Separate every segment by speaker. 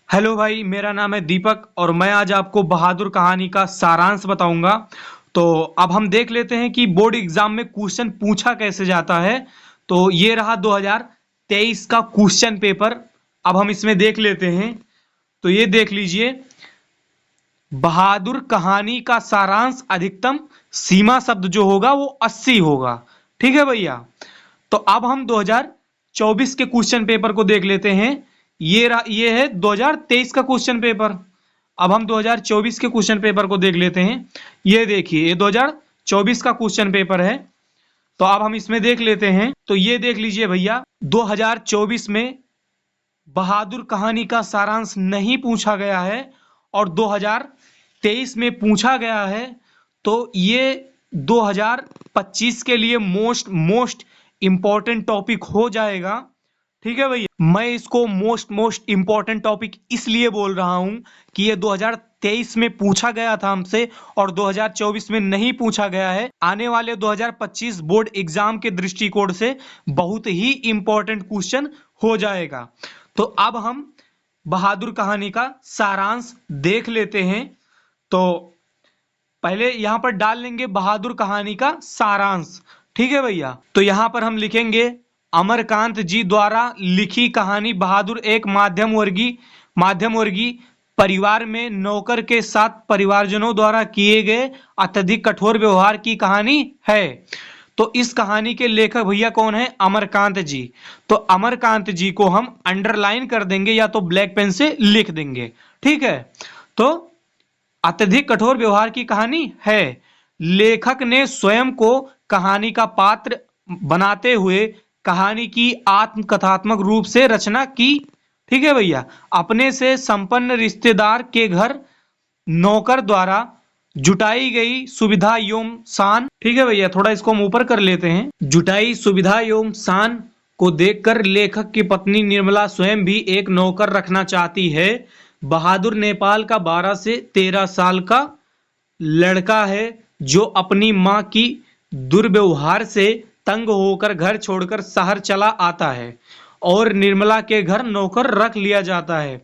Speaker 1: Hello भाई, मेरा नाम है दीपक और मैं आज आपको बहादुर कहानी का सारांश बताऊंगा। तो अब हम देख लेते हैं कि बोर्ड एग्जाम में क्वेश्चन पूछा कैसे जाता है। तो ये रहा 2023 का क्वेश्चन पेपर। अब हम इसमें देख लेते हैं। तो ये देख लीजिए, बहादुर कहानी का सारांश अधिकतम सीमा शब्द जो होगा वो 80 होगा। ठीक है भैया। तो अब हम 2024 के क्वेश्चन पेपर को देख लेते हैं। ये है 2023 का क्वेश्चन पेपर। अब हम 2024 के क्वेश्चन पेपर को देख लेते हैं। ये देखिए, ये 2024 का क्वेश्चन पेपर है। तो अब हम इसमें देख लेते हैं। तो ये देख लीजिए भैया, 2024 में बहादुर कहानी का सारांश नहीं पूछा गया है और 2023 में पूछा गया है। तो ये 2025 के लिए मोस्ट इम्पॉर्टेंट टॉपिक हो जाएगा। ठीक है भैया, मैं इसको मोस्ट इम्पॉर्टेंट टॉपिक इसलिए बोल रहा हूं कि ये 2023 में पूछा गया था हमसे और 2024 में नहीं पूछा गया है। आने वाले 2025 बोर्ड एग्जाम के दृष्टिकोण से बहुत ही इम्पॉर्टेंट क्वेश्चन हो जाएगा। तो अब हम बहादुर कहानी का सारांश देख लेते हैं। तो पहले यहां पर डाल लेंगे बहादुर कहानी का सारांश। ठीक है भैया। तो यहां पर हम लिखेंगे, अमरकांत जी द्वारा लिखी कहानी बहादुर एक माध्यम वर्गीय परिवार में नौकर के साथ परिवारजनों द्वारा किए गए अत्यधिक कठोर व्यवहार की कहानी है। तो इस कहानी के लेखक भैया कौन है? अमरकांत जी। तो अमरकांत जी को हम अंडरलाइन कर देंगे या तो ब्लैक पेन से लिख देंगे। ठीक है। तो अत्यधिक कठोर व्यवहार की कहानी है। लेखक ने स्वयं को कहानी का पात्र बनाते हुए कहानी की आत्मकथात्मक रूप से रचना की। ठीक है भैया। अपने से संपन्न रिश्तेदार के घर नौकर द्वारा जुटाई गई सुविधा एवं शान। ठीक है भैया, थोड़ा इसको हम ऊपर कर लेते हैं। जुटाई सुविधा एवं शान को देखकर लेखक की पत्नी निर्मला स्वयं भी एक नौकर रखना चाहती है। बहादुर नेपाल का 12 से 13 साल का लड़का है जो अपनी मां की दुर्व्यवहार से तंग होकर घर छोड़कर शहर चला आता है और निर्मला के घर नौकर रख लिया जाता है।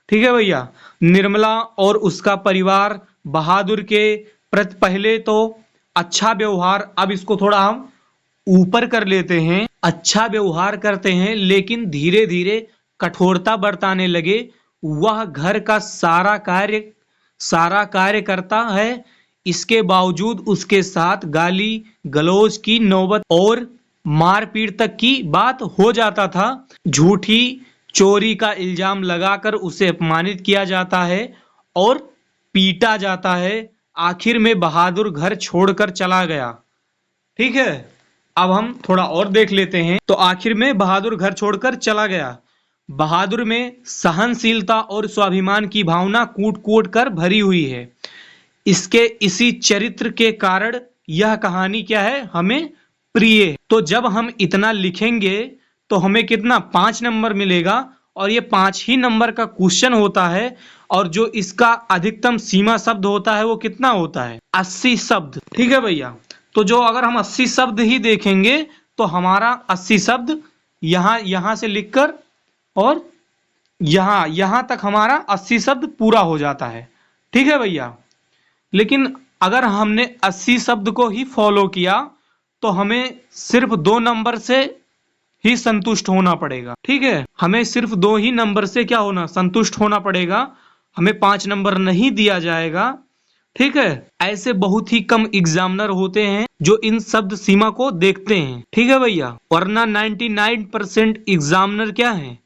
Speaker 1: ठीक है भैया। निर्मला और उसका परिवार बहादुर के प्रति पहले तो अच्छा व्यवहार, अब इसको थोड़ा हम ऊपर कर लेते हैं, अच्छा व्यवहार करते हैं, लेकिन धीरे धीरे कठोरता बरताने लगे। वह घर का सारा कार्य करता है। इसके बावजूद उसके साथ गाली गलौज की नौबत और मारपीट तक की बात हो जाता था। झूठी चोरी का इल्जाम लगाकर उसे अपमानित किया जाता है और पीटा जाता है। आखिर में बहादुर घर छोड़कर चला गया। ठीक है। अब हम थोड़ा और देख लेते हैं। तो आखिर में बहादुर घर छोड़कर चला गया। बहादुर में सहनशीलता और स्वाभिमान की भावना कूट कूट कर भरी हुई है। इसके इसी चरित्र के कारण यह कहानी क्या है, हमें प्रिय है। तो जब हम इतना लिखेंगे तो हमें कितना 5 नंबर मिलेगा और ये 5 ही नंबर का क्वेश्चन होता है। और जो इसका अधिकतम सीमा शब्द होता है वो कितना होता है? 80 शब्द। ठीक है भैया। तो जो अगर हम 80 शब्द ही देखेंगे तो हमारा 80 शब्द यहां से लिखकर और यहां तक हमारा 80 शब्द पूरा हो जाता है। ठीक है भैया। लेकिन अगर हमने 80 शब्द को ही फॉलो किया तो हमें सिर्फ 2 नंबर से ही संतुष्ट होना पड़ेगा। ठीक है। हमें सिर्फ 2 ही नंबर से क्या होना, संतुष्ट होना पड़ेगा। हमें 5 नंबर नहीं दिया जाएगा। ठीक है। ऐसे बहुत ही कम एग्जामिनर होते हैं जो इन शब्द सीमा को देखते हैं। ठीक है भैया। वरना 99% एग्जामिनर क्या है,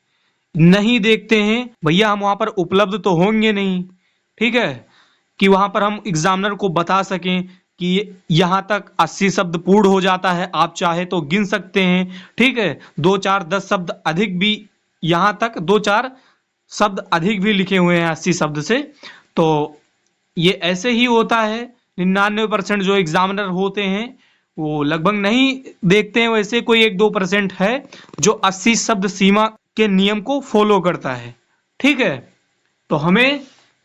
Speaker 1: नहीं देखते हैं भैया। हम वहां पर उपलब्ध तो होंगे नहीं। ठीक है, कि वहां पर हम एग्जामिनर को बता सकें कि यहां तक 80 शब्द पूर्ण हो जाता है, आप चाहे तो गिन सकते हैं। ठीक है। 2 4 10 शब्द अधिक भी, यहां तक 2 4 शब्द अधिक भी लिखे हुए हैं 80 शब्द से। तो ये ऐसे ही होता है। 99% जो एग्जामिनर होते हैं वो लगभग नहीं देखते हैं। वैसे कोई 1-2% है जो 80 शब्द सीमा के नियम को फॉलो करता है। ठीक है। तो हमें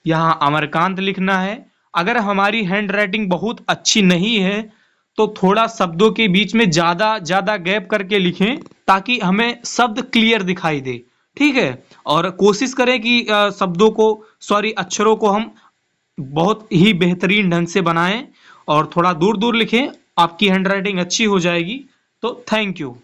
Speaker 1: यहाँ अमरकांत लिखना है। अगर हमारी हैंड राइटिंग बहुत अच्छी नहीं है तो थोड़ा शब्दों के बीच में ज्यादा गैप करके लिखें ताकि हमें शब्द क्लियर दिखाई दे। ठीक है। और कोशिश करें कि शब्दों को, सॉरी, अक्षरों को हम बहुत ही बेहतरीन ढंग से बनाएं और थोड़ा दूर दूर लिखें, आपकी हैंडराइटिंग अच्छी हो जाएगी। तो थैंक यू।